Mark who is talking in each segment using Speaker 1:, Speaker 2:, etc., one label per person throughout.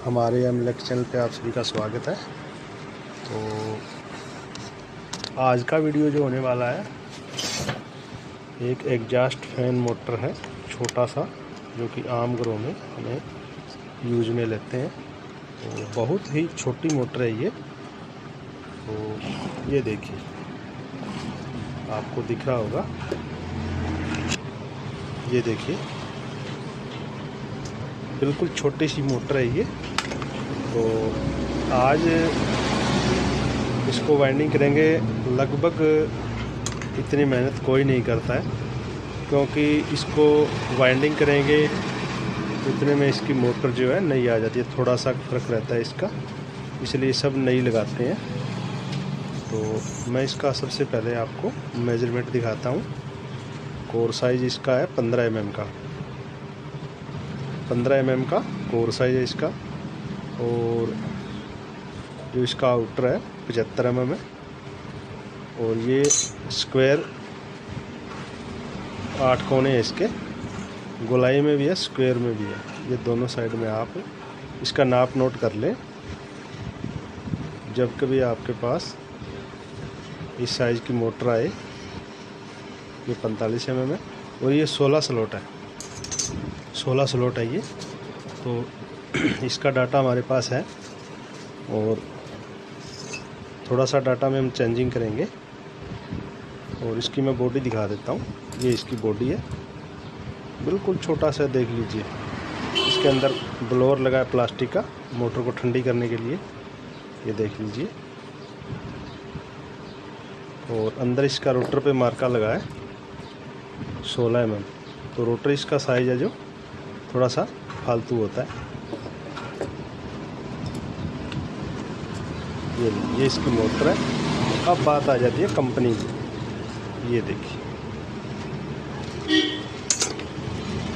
Speaker 1: हमारे एमलेक चैनल पे आप सभी का स्वागत है। तो आज का वीडियो जो होने वाला है, एक एग्जॉस्ट फैन मोटर है छोटा सा, जो कि आम घरों में हमें यूज में लेते हैं। तो बहुत ही छोटी मोटर है ये। तो ये देखिए, आपको दिख रहा होगा, ये देखिए बिल्कुल छोटी सी मोटर है ये। तो आज इसको वाइंडिंग करेंगे। लगभग इतनी मेहनत कोई नहीं करता है, क्योंकि इसको वाइंडिंग करेंगे उतने में इसकी मोटर जो है नई आ जाती है। थोड़ा सा फ़र्क रहता है इसका, इसलिए सब नई लगाते हैं। तो मैं इसका सबसे पहले आपको मेजरमेंट दिखाता हूँ। कोर साइज़ इसका है 15 mm का। 15 mm का कोर साइज़ है इसका। और जो इसका आउटर है 75 mm है। और ये स्क्वायर 8 कोने हैं इसके, गोलाई में भी है स्क्वायर में भी है। ये दोनों साइड में आप इसका नाप नोट कर लें जब कभी आपके पास इस साइज़ की मोटर आए। ये 45 mm है और ये 16 स्लॉट है, 16 स्लॉट है ये। तो इसका डाटा हमारे पास है और थोड़ा सा डाटा में हम चेंजिंग करेंगे। और इसकी मैं बॉडी दिखा देता हूँ। ये इसकी बॉडी है, बिल्कुल छोटा सा, देख लीजिए। इसके अंदर ब्लोअर लगा है प्लास्टिक का, मोटर को ठंडी करने के लिए, ये देख लीजिए। और अंदर इसका रोटर पे मार्का लगा है 16 mm। तो रोटर इसका साइज़ है जो थोड़ा सा फालतू होता है। ये इसकी मोटर है। अब बात आ जाती है कंपनी की। ये देखिए,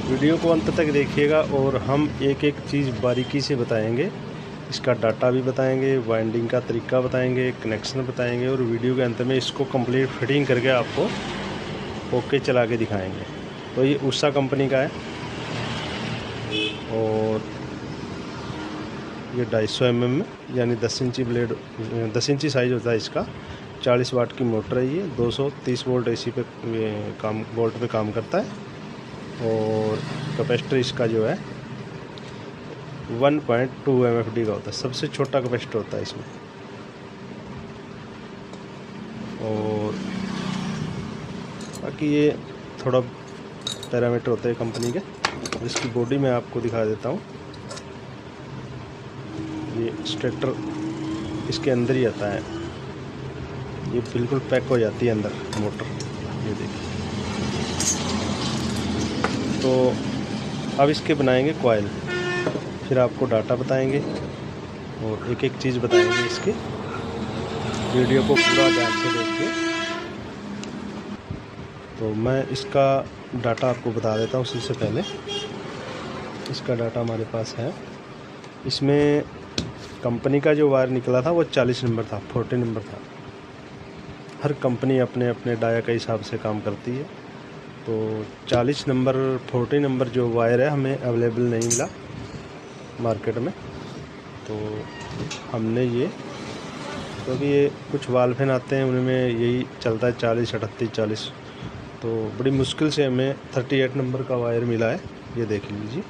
Speaker 1: वीडियो को अंत तक देखिएगा और हम एक एक चीज़ बारीकी से बताएंगे। इसका डाटा भी बताएंगे, वाइंडिंग का तरीका बताएंगे, कनेक्शन बताएंगे, और वीडियो के अंत में इसको कंप्लीट फिटिंग करके आपको ओके चला के दिखाएंगे। तो ये उषा कंपनी का है और ये 250 mm यानी 10 इंची ब्लेड, 10 इंची साइज़ होता है इसका। 40 वाट की मोटर है ये। 230 वोल्ट AC पे वोल्ट पे काम करता है। और कैपेसिटर इसका जो है 1.2 MFD का होता है, सबसे छोटा कैपेसिटर होता है इसमें। और बाकी ये थोड़ा पैरामीटर होते हैं कंपनी के। इसकी बॉडी में आपको दिखा देता हूँ। ये स्टेटर इसके अंदर ही आता है, ये बिल्कुल पैक हो जाती है अंदर मोटर, ये देखिए। तो अब इसके बनाएंगे कॉइल, फिर आपको डाटा बताएंगे और एक एक चीज़ बताएंगे इसकी। वीडियो को पूरा ध्यान से देखिए। तो मैं इसका डाटा आपको बता देता हूँ। सबसे पहले इसका डाटा हमारे पास है। इसमें कंपनी का जो वायर निकला था वो 40 नंबर था, 40 नंबर था। हर कंपनी अपने अपने डाया के हिसाब से काम करती है। तो 40 नंबर 40 नंबर जो वायर है हमें अवेलेबल नहीं मिला मार्केट में। तो हमने ये, क्योंकि ये कुछ वाल फैन आते हैं उनमें यही चलता है 40, 38, 40। तो बड़ी मुश्किल से हमें 38 नंबर का वायर मिला है। ये देख लीजिए,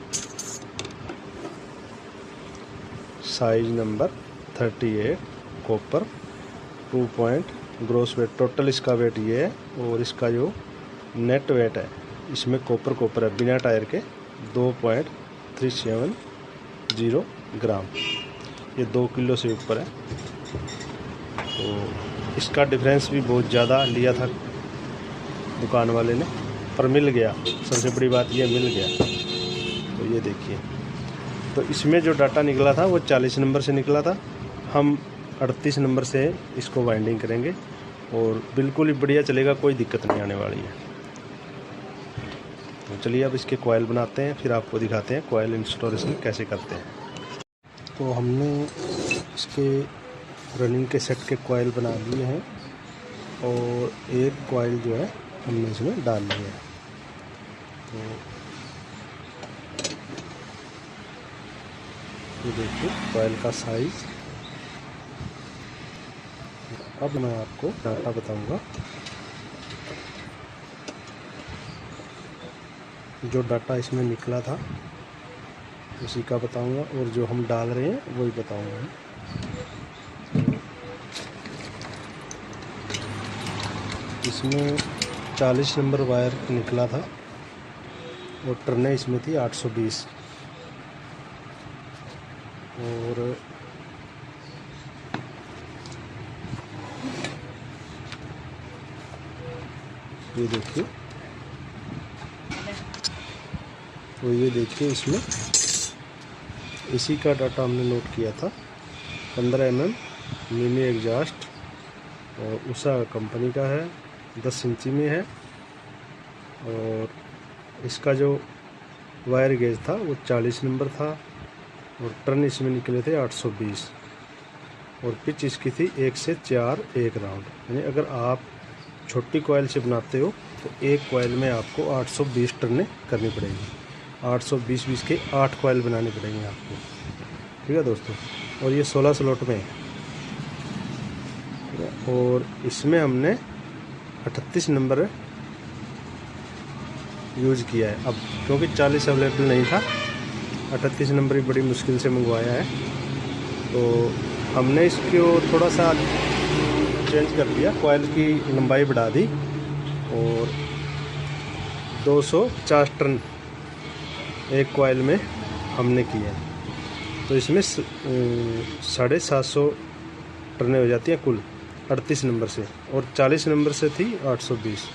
Speaker 1: size number 38, copper 2 point, gross weight total इसका वेट ये है। और इसका जो नेट वेट है इसमें कॉपर है बिना टायर के 2.370 ग्राम। ये 2 किलो से ऊपर है। तो इसका डिफरेंस भी बहुत ज़्यादा लिया था दुकान वाले ने, पर मिल गया। सबसे बड़ी बात ये मिल गया। तो ये देखिए, तो इसमें जो डाटा निकला था वो 40 नंबर से निकला था। हम 38 नंबर से इसको वाइंडिंग करेंगे और बिल्कुल ही बढ़िया चलेगा, कोई दिक्कत नहीं आने वाली है। तो चलिए अब इसके कॉइल बनाते हैं, फिर आपको दिखाते हैं कॉइल इंस्टॉलेशन कैसे करते हैं। तो हमने इसके रनिंग के सेट के कॉइल बना लिए हैं और एक कॉइल जो है हमने इसमें डाल लिया है। तो ये देखिए कॉइल का साइज। अब मैं आपको डाटा बताऊंगा। जो डाटा इसमें निकला था उसी का बताऊंगा, और जो हम डाल रहे हैं वही बताऊंगा। इसमें 40 नंबर वायर निकला था और टर्नें इसमें थी 820। और ये देखिए, तो ये देखिए इसमें इसी का डाटा हमने नोट किया था। 15 mm मिनी एग्जॉस्ट और उषा कंपनी का है, 10 इंची में है। और इसका जो वायर गेज था वो 40 नंबर था और टर्न इसमें निकले थे 820 और पिच इसकी थी 1 से 4 एक राउंड। यानी अगर आप छोटी कॉइल से बनाते हो तो एक कॉइल में आपको 820 टर्नें करनी पड़ेगी। 820 के 8 कॉइल बनाने पड़ेंगे आपको। ठीक है दोस्तों, और ये 16 स्लॉट में है। और इसमें हमने 38 नंबर यूज किया है। अब क्योंकि 40 अवेलेबल नहीं था, 38 नंबर ही बड़ी मुश्किल से मंगवाया है, तो हमने इसको थोड़ा सा चेंज कर दिया, कॉइल की लंबाई बढ़ा दी और 250 टर्न एक कॉइल में हमने किया। तो इसमें 750 टर्नें हो जाती हैं कुल 38 नंबर से, और 40 नंबर से थी 820।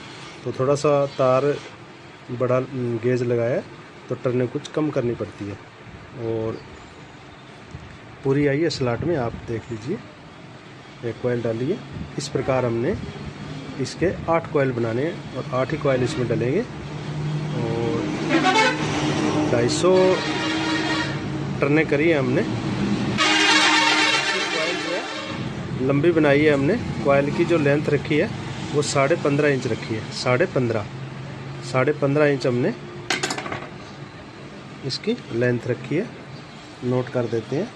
Speaker 1: तो थोड़ा सा तार बड़ा गेज लगाया तो टर्नें कुछ कम करनी पड़ती है। और पूरी आई है स्लॉट में, आप देख लीजिए। एक कॉइल डालिए। इस प्रकार हमने इसके 8 कॉइल बनाने हैं और 8 ही कॉइल इसमें डलेंगे। और 250 टर्नें करी है हमने। कॉइल जो है लंबी बनाई है हमने। कॉइल की जो लेंथ रखी है वो 15.5 इंच रखी है। 15.5 इंच हमने इसकी लेंथ रखी है। नोट कर देते हैं।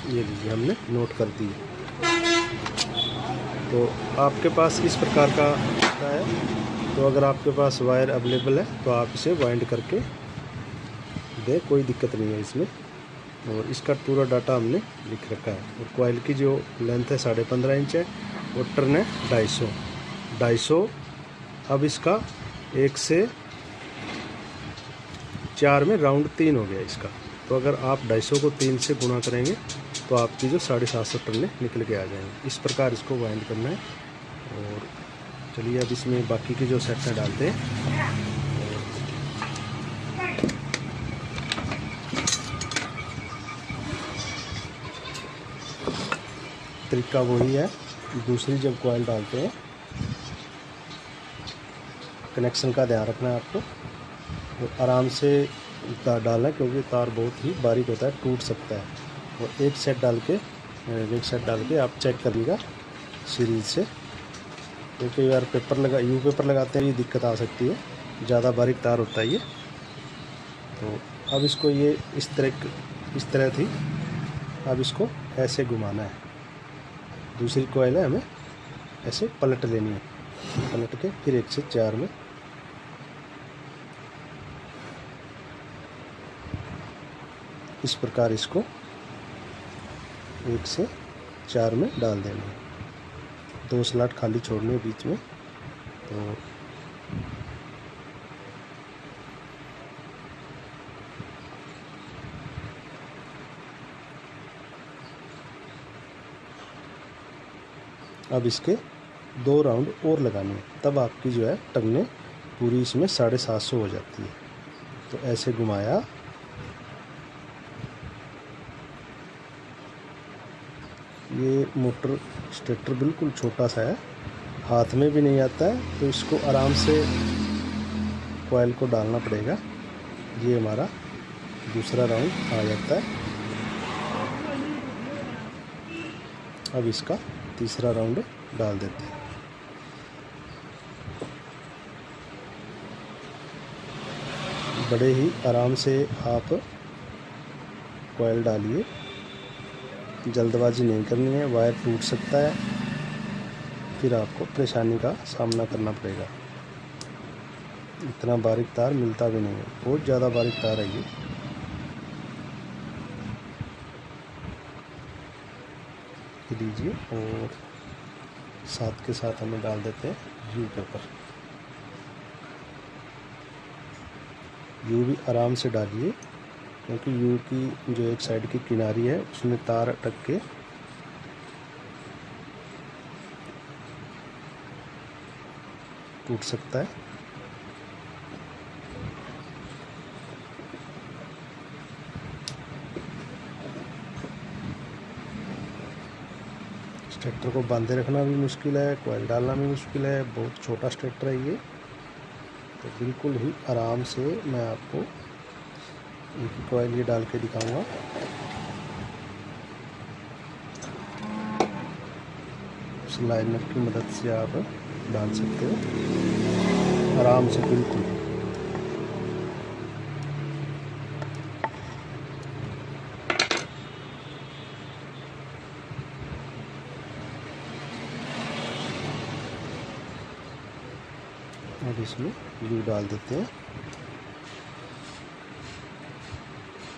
Speaker 1: ये लीजिए, हमने नोट कर दी। तो आपके पास इस प्रकार का है। तो अगर आपके पास वायर अवेलेबल है तो आप इसे वाइंड करके दे, कोई दिक्कत नहीं है इसमें। और इसका पूरा डाटा हमने लिख रखा है। और कॉइल की जो लेंथ है 15.5 इंच है और टर्न है 250। अब इसका 1 से 4 में राउंड 3 हो गया इसका। तो अगर आप 250 को 3 से गुणा करेंगे तो आपकी जो 750 टर्नें निकल के आ जाएंगे। इस प्रकार इसको वाइंड करना है। और चलिए अब इसमें बाकी की जो सेट डालते हैं। तरीका वही है। दूसरी जब कॉइल डालते हैं, कनेक्शन का ध्यान रखना है आपको और आराम से तार डालना है, क्योंकि तार बहुत ही बारीक होता है, टूट सकता है। और एक सेट डाल के आप चेक करिएगा सीरीज से, क्योंकि यार यू पेपर लगाते हैं, ये दिक्कत आ सकती है, ज़्यादा बारीक तार होता है ये। तो अब इसको ये इस तरह थी। अब इसको ऐसे घुमाना है। दूसरी कॉइल है, हमें ऐसे पलट लेनी है। पलट के फिर 1 से 4 में इस प्रकार इसको 1 से 4 में डाल देना है। 2 स्लॉट खाली छोड़ने बीच में। तो अब इसके 2 राउंड और लगाने हैं, तब आपकी जो है टर्नें पूरी इसमें 750 हो जाती है। तो ऐसे घुमाया, ये मोटर स्टेटर बिल्कुल छोटा सा है, हाथ में भी नहीं आता है, तो इसको आराम से कॉइल को डालना पड़ेगा। ये हमारा दूसरा राउंड आ जाता है। अब इसका तीसरा राउंड डाल देते हैं। बड़े ही आराम से आप कॉइल डालिए, जल्दबाजी नहीं करनी है, वायर टूट सकता है, फिर आपको परेशानी का सामना करना पड़ेगा। इतना बारीक तार मिलता भी नहीं है, बहुत ज़्यादा बारीक तार है ये। लीजिए और साथ के साथ हमें डाल देते हैं यू के ऊपर। यू भी आराम से डालिए, क्योंकि यू की जो एक साइड की किनारी है उसमें तार अटक के टूट सकता है। स्टेटर को बांधे रखना भी मुश्किल है, कॉइल डालना भी मुश्किल है, बहुत छोटा स्टेटर है ये। तो बिल्कुल ही आराम से मैं आपको इनकी कॉइल ये डाल के दिखाऊंगा। उस लाइनर की मदद से आप डाल सकते हो आराम से, बिल्कुल। अब इसमें ग्लू डाल देते हैं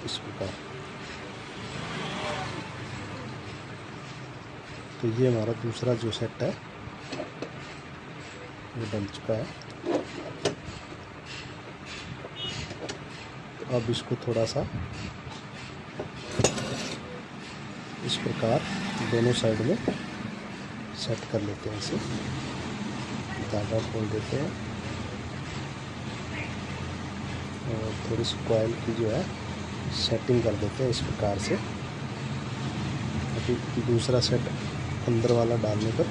Speaker 1: इस प्रकार। तो ये हमारा दूसरा जो सेट है वो बन चुका है। तो अब इसको थोड़ा सा इस प्रकार दोनों साइड में सेट कर लेते हैं। इसे धागा खोल देते हैं और थोड़ी सी कॉइल की जो है सेटिंग कर देते हैं इस प्रकार से, ताकि दूसरा सेट अंदर वाला डालने पर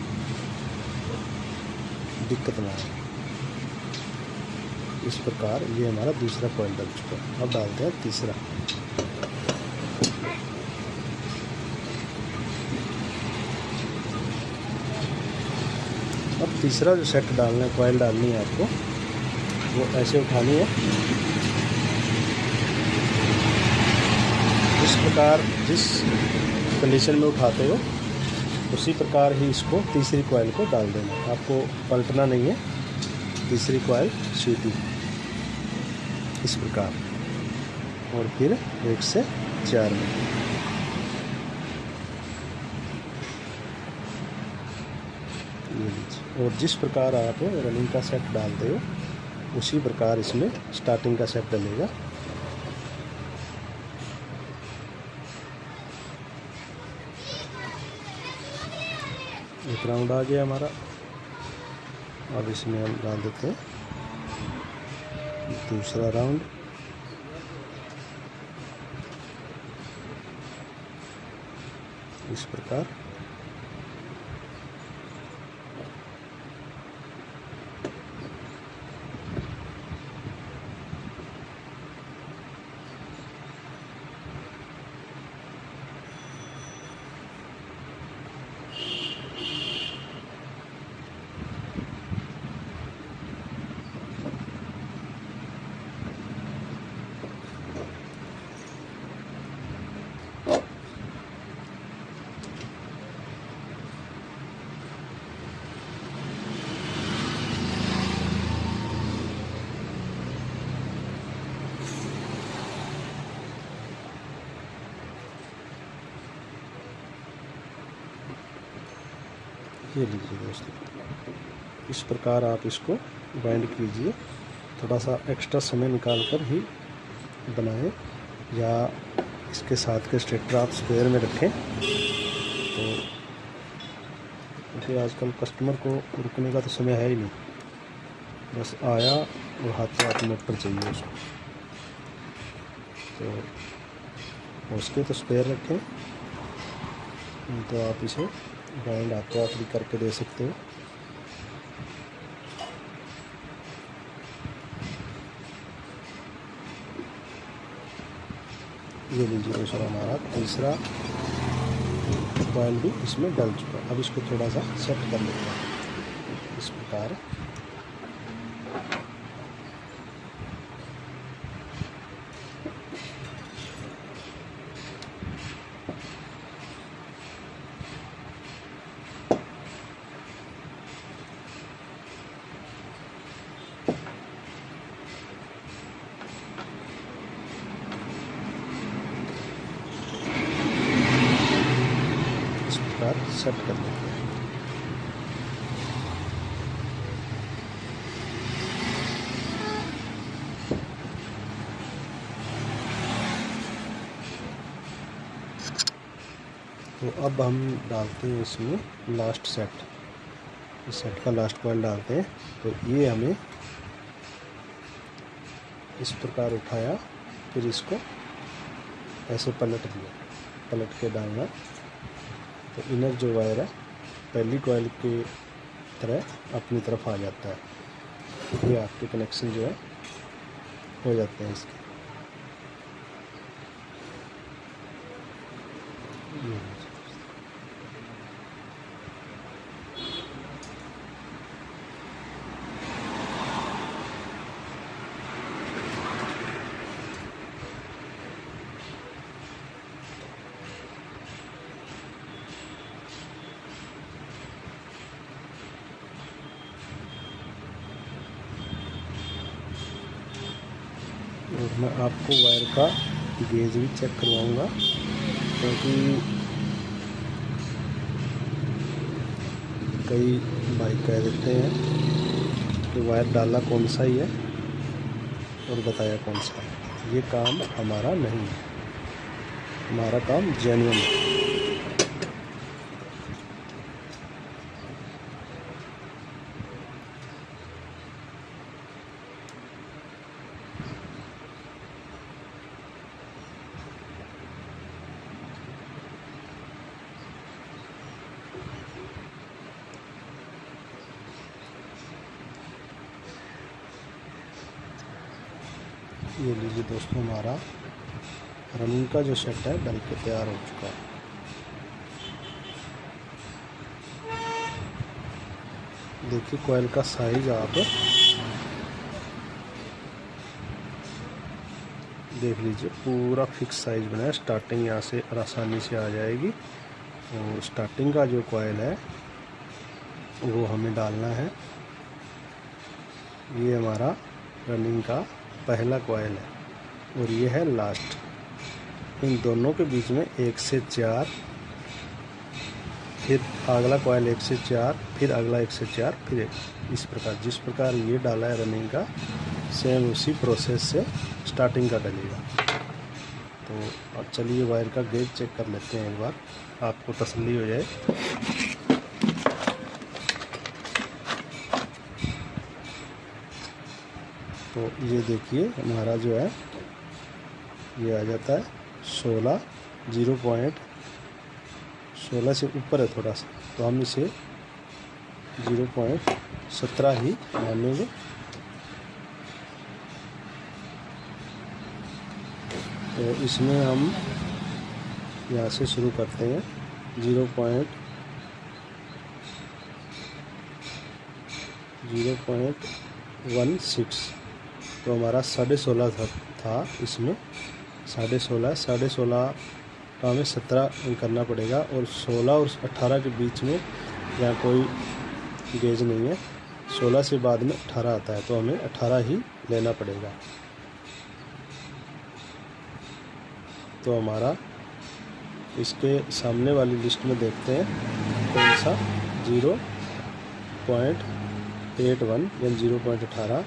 Speaker 1: दिक्कत ना आए। इस प्रकार ये हमारा दूसरा कॉइल डल चुका है। अब डालते हैं तीसरा। अब तीसरा जो सेट डालना है, कॉइल डालनी है आपको, वो ऐसे उठानी है इस प्रकार। जिस कंडीशन में उठाते हो उसी प्रकार ही इसको तीसरी कॉइल को डाल देना है। आपको पलटना नहीं है, तीसरी कॉइल सीधी इस प्रकार, और फिर 1 से 4 में। ये लीजिए। और जिस प्रकार आप रनिंग का सेट डालते हो उसी प्रकार इसमें स्टार्टिंग का सेट डलेगा। एक राउंड आ गया हमारा। अब इसमें हम डाल देते हैं दूसरा राउंड। इस प्रकार ये लीजिए दोस्तों, इस प्रकार आप इसको बाइंड कीजिए। थोड़ा सा एक्स्ट्रा समय निकाल कर ही बनाएं, या इसके साथ के स्टेटर आप स्पेयर में रखें। तो क्योंकि आजकल कस्टमर को रुकने का तो समय है ही नहीं, बस आया और हाथों हाथ मोटर चाहिए उसको। तो हो सके तो स्पेयर रखें, तो आप इसे बाइंड हाथों हाथ भी करके दे सकते हो। ये लीजिए दोस्तों, हमारा तीसरा कॉइल भी इसमें डल चुका है। अब इसको थोड़ा सा सेट कर लेते हैं इस प्रकार। सेट कर लेते हैं। तो अब हम डालते हैं इसमें लास्ट सेट, इस सेट का लास्ट कॉइल डालते हैं। तो ये हमें इस प्रकार उठाया, फिर इसको ऐसे पलट दिया, पलट के डालना। तो इनर जो वायर है पहली कॉइल की तरह अपनी तरफ आ जाता है। ये आपके कनेक्शन जो है हो जाते हैं इसके। और मैं आपको वायर का गेज भी चेक करवाऊंगा, क्योंकि कई भाई कह देते हैं कि वायर डालना कौन सा ही है और बताया कौन सा है। ये काम हमारा नहीं है, हमारा काम जेन्युइन है। ये लीजिए दोस्तों, हमारा रनिंग का जो सेट है डल के तैयार हो चुका है। देखिए कॉइल का साइज आप देख लीजिए, पूरा फिक्स साइज बना है। स्टार्टिंग यहाँ से आसानी से आ जाएगी, और स्टार्टिंग का जो कॉइल है वो हमें डालना है। ये हमारा रनिंग का पहला कॉइल है और ये है लास्ट। इन दोनों के बीच में 1 से 4, फिर अगला कॉइल 1 से 4, फिर अगला 1 से 4, फिर 1। इस प्रकार जिस प्रकार ये डाला है रनिंग का, सेम उसी प्रोसेस से स्टार्टिंग का डलेगा। तो अब चलिए वायर का गेज चेक कर लेते हैं एक बार, आपको तसल्ली हो जाए। तो ये देखिए हमारा जो है ये आ जाता है 16, 0.16 से ऊपर है थोड़ा सा, तो हम इसे 0.17 ही मानेंगे। तो इसमें हम यहाँ से शुरू करते हैं 0.16। तो हमारा 16.5 था इसमें, 16.5 का हमें 17 करना पड़ेगा। और 16 और 18 के बीच में यहाँ कोई गेज नहीं है, 16 से बाद में 18 आता है, तो हमें 18 ही लेना पड़ेगा। तो हमारा इसके सामने वाली लिस्ट में देखते हैं कौन सा 0.81 या 0.18,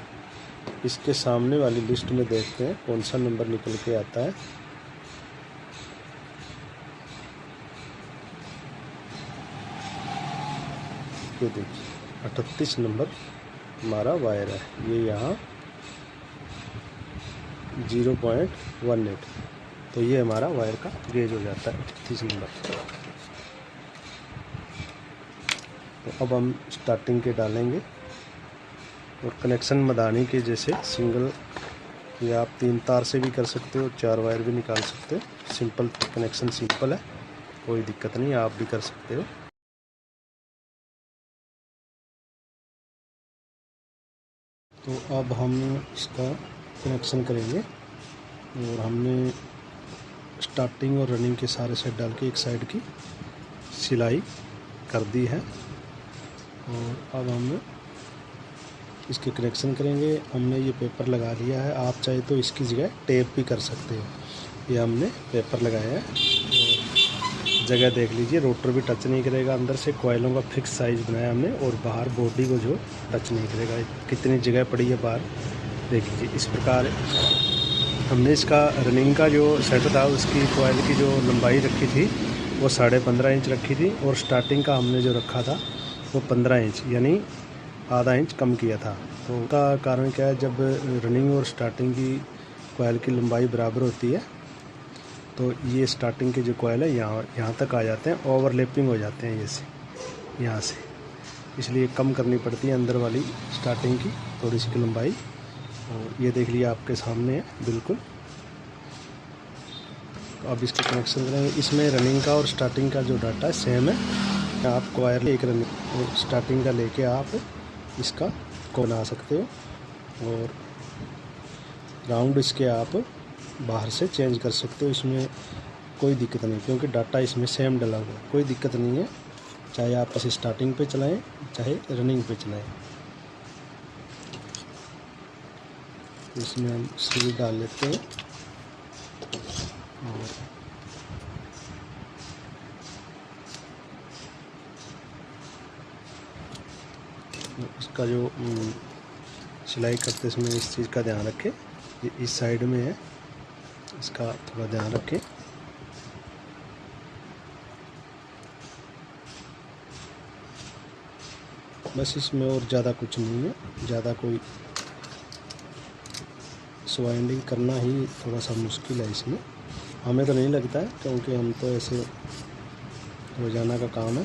Speaker 1: इसके सामने वाली लिस्ट में देखते हैं कौन सा नंबर निकल के आता है। ये देखिए 38 नंबर हमारा वायर है, ये यहाँ 0.18। तो ये हमारा वायर का गेज हो जाता है 38 नंबर। तो अब हम स्टार्टिंग के डालेंगे, और कनेक्शन मदानी के जैसे सिंगल, या आप 3 तार से भी कर सकते हो, 4 वायर भी निकाल सकते हो। सिंपल कनेक्शन, सिंपल है, कोई दिक्कत नहीं, आप भी कर सकते हो। तो अब हम इसका कनेक्शन करेंगे, और हमने स्टार्टिंग और रनिंग के सारे सेट डाल के एक साइड की सिलाई कर दी है। और अब हम इसके कनेक्शन करेंगे। हमने ये पेपर लगा लिया है, आप चाहे तो इसकी जगह टेप भी कर सकते हो। ये हमने पेपर लगाया है, और जगह देख लीजिए, रोटर भी टच नहीं करेगा। अंदर से कॉइलों का फिक्स साइज़ बनाया हमने, और बाहर बॉडी को जो टच नहीं करेगा। कितनी जगह पड़ी है बाहर देख लीजिए। इस प्रकार हमने इसका रनिंग का जो सेट था, उसकी कॉइल की जो लंबाई रखी थी वो 15.5 इंच रखी थी, और स्टार्टिंग का हमने जो रखा था वो 15 इंच, यानी आधा इंच कम किया था। तो उसका कारण क्या है, जब रनिंग और स्टार्टिंग की कॉइल की लंबाई बराबर होती है तो ये स्टार्टिंग के जो कॉइल है यहाँ तक आ जाते हैं, ओवरलैपिंग हो जाते हैं ये से यहाँ से, इसलिए कम करनी पड़ती है अंदर वाली स्टार्टिंग की थोड़ी सी लंबाई। और ये देख लिया आपके सामने है बिल्कुल। तो अब इसको कनेक्शन करेंगे। इसमें रनिंग का और स्टार्टिंग का जो डाटा है सेम है। आप वायर एक रनिंग और स्टार्टिंग का लेके आप इसका को बना सकते हो, और राउंड इसके आप बाहर से चेंज कर सकते हो। इसमें कोई दिक्कत नहीं, क्योंकि डाटा इसमें सेम डला हुआ है, कोई दिक्कत नहीं है। चाहे आप इसे स्टार्टिंग पे चलाएं चाहे रनिंग पे चलाएं। इसमें हम सील डाल लेते हैं, और इसका जो सिलाई करते समय इस चीज़ का ध्यान रखें, ये इस साइड में है, इसका थोड़ा ध्यान रखें। बस इसमें और ज़्यादा कुछ नहीं है, ज़्यादा कोई वाइंडिंग करना ही थोड़ा सा मुश्किल है इसमें। हमें तो नहीं लगता है, क्योंकि हम तो ऐसे रोज़ाना का काम है,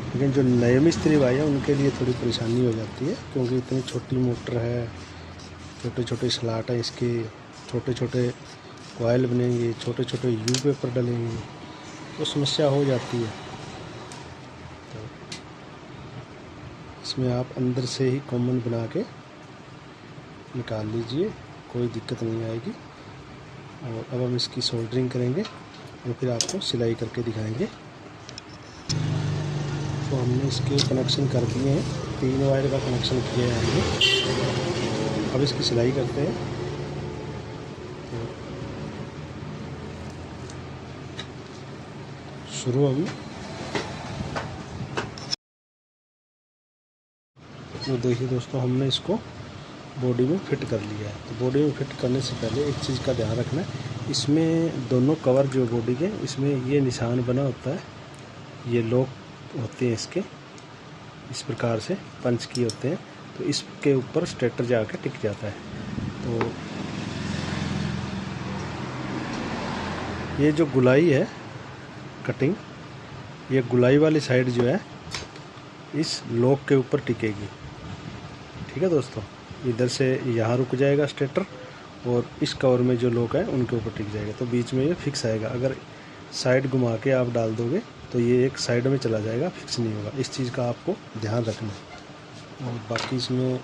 Speaker 1: लेकिन जो नए मिस्त्री भाई हैं उनके लिए थोड़ी परेशानी हो जाती है, क्योंकि इतनी छोटी मोटर है, छोटे छोटे स्लाट हैं इसके, छोटे छोटे कॉइल बनेंगे, छोटे छोटे यू पेपर डलेंगे, तो समस्या हो जाती है। तो इसमें आप अंदर से ही कॉमन बना के निकाल लीजिए, कोई दिक्कत नहीं आएगी। और अब हम इसकी सोल्डरिंग करेंगे और फिर आपको सिलाई करके दिखाएंगे। तो हमने इसके कनेक्शन कर दिए हैं, 3 वायर का कनेक्शन किया है हमने। अब इसकी सिलाई करते हैं। शुरू हम तो देखिए दोस्तों, हमने इसको बॉडी में फिट कर लिया है। तो बॉडी में फिट करने से पहले एक चीज़ का ध्यान रखना है, इसमें दोनों कवर जो बॉडी के, इसमें ये निशान बना होता है, ये लॉक होते हैं इसके, इस प्रकार से पंच किए होते हैं, तो इसके ऊपर स्टेटर जाके टिक जाता है। तो ये जो गुलाई है कटिंग, ये गुलाई वाली साइड जो है इस लॉक के ऊपर टिकेगी। ठीक है दोस्तों, इधर से यहाँ रुक जाएगा स्टेटर, और इस कवर में जो लॉक है उनके ऊपर टिक जाएगा, तो बीच में ये फिक्स आएगा। अगर साइड घुमा के आप डाल दोगे तो ये एक साइड में चला जाएगा, फिक्स नहीं होगा। इस चीज़ का आपको ध्यान रखना है। और बाकी इसमें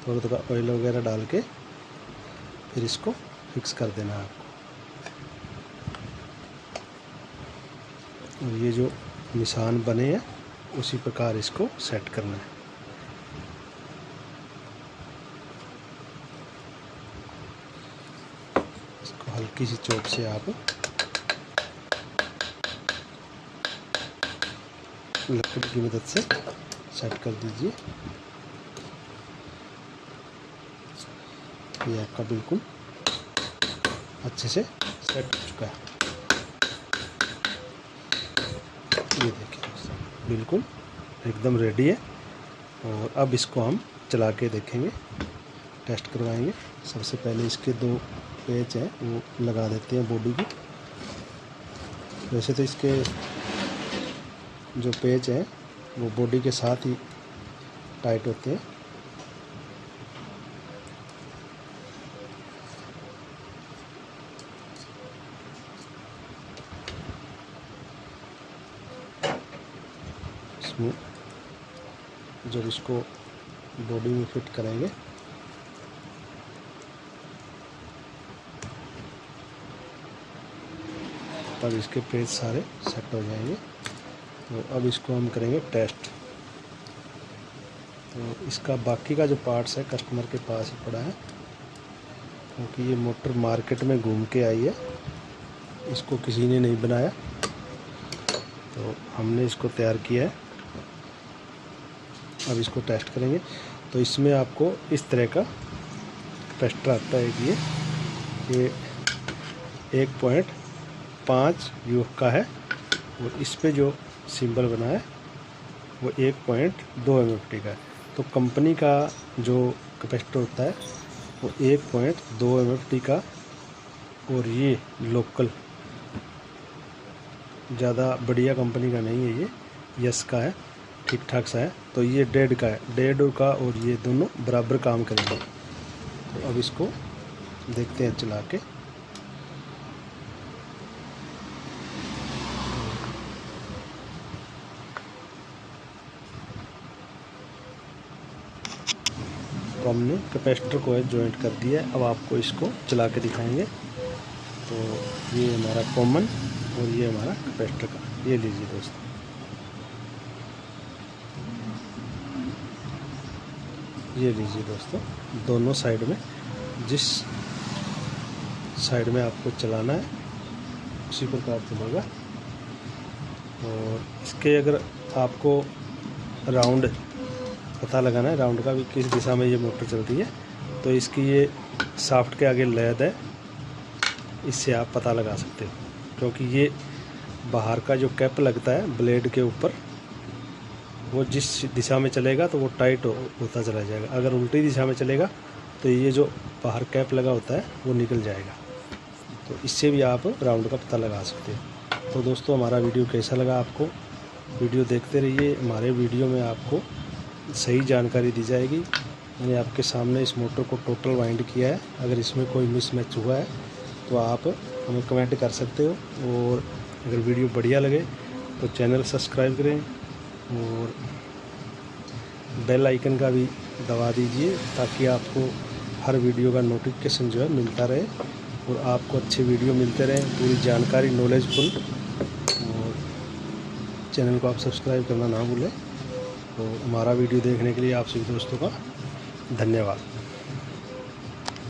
Speaker 1: थोड़ा थोड़ा ऑयल वगैरह डाल के फिर इसको फिक्स कर देना है आपको। और ये जो निशान बने हैं उसी प्रकार इसको सेट करना है। इसको हल्की सी चोट से आप लकड़ी की मदद से सेट कर दीजिए। ये आपका बिल्कुल अच्छे से सेट हो चुका है। ये देखिए दोस्तों, बिल्कुल एकदम रेडी है। और अब इसको हम चला के देखेंगे, टेस्ट करवाएंगे। सबसे पहले इसके 2 पेच हैं वो लगा देते हैं बॉडी की। वैसे तो इसके जो पेच हैं वो बॉडी के साथ ही टाइट होते हैं। इसमें जब इसको बॉडी में फिट करेंगे तब इसके पेज सारे सेट हो जाएंगे। तो अब इसको हम करेंगे टेस्ट। तो इसका बाकी का जो पार्ट्स है कस्टमर के पास ही पड़ा है, क्योंकि ये मोटर मार्केट में घूम के आई है, इसको किसी ने नहीं बनाया, तो हमने इसको तैयार किया है। अब इसको टेस्ट करेंगे। तो इसमें आपको इस तरह का कैपेसिटर आता है कि ये 1.5 U का है, और इस पे जो सिंबल बना है वो 1.2 MFT का है। तो कंपनी का जो कैपेसिटर होता है वो 1.2 MFT का, और ये लोकल ज़्यादा बढ़िया कंपनी का नहीं है, ये यस का है, ठीक ठाक सा है। तो ये 1.5 का है, 1.5 का, और ये दोनों बराबर काम करेंगे। तो अब इसको देखते हैं चला के। तो हमने कैपेसिटर को जॉइंट कर दिया है। अब आपको इसको चला के दिखाएंगे। तो ये हमारा कॉमन और ये हमारा कैपेसिटर का, ये लीजिए दोस्तों। ये लीजिए दोस्तों, दोनों साइड में, जिस साइड में आपको चलाना है उसी प्रकार चलेगा। और इसके अगर आपको राउंड पता लगाना है, राउंड का भी किस दिशा में ये मोटर चलती है, तो इसकी ये शाफ्ट के आगे लैद है, इससे आप पता लगा सकते हो। क्योंकि ये बाहर का जो कैप लगता है ब्लेड के ऊपर, वो जिस दिशा में चलेगा तो वो टाइट होता चला जाएगा। अगर उल्टी दिशा में चलेगा तो ये जो बाहर कैप लगा होता है वो निकल जाएगा। तो इससे भी आप राउंड का पता लगा सकते हो। तो दोस्तों, हमारा वीडियो कैसा लगा आपको? वीडियो देखते रहिए। हमारे वीडियो में आपको सही जानकारी दी जाएगी। मैंने आपके सामने इस मोटर को टोटल वाइंड किया है। अगर इसमें कोई मिसमैच हुआ है तो आप हमें कमेंट कर सकते हो। और अगर वीडियो बढ़िया लगे तो चैनल सब्सक्राइब करें और बेल आइकन का भी दबा दीजिए, ताकि आपको हर वीडियो का नोटिफिकेशन जो है मिलता रहे और आपको अच्छे वीडियो मिलते रहें, पूरी जानकारी नॉलेजफुल। और चैनल को आप सब्सक्राइब करना ना भूलें। तो हमारा वीडियो देखने के लिए आप सभी दोस्तों का धन्यवाद।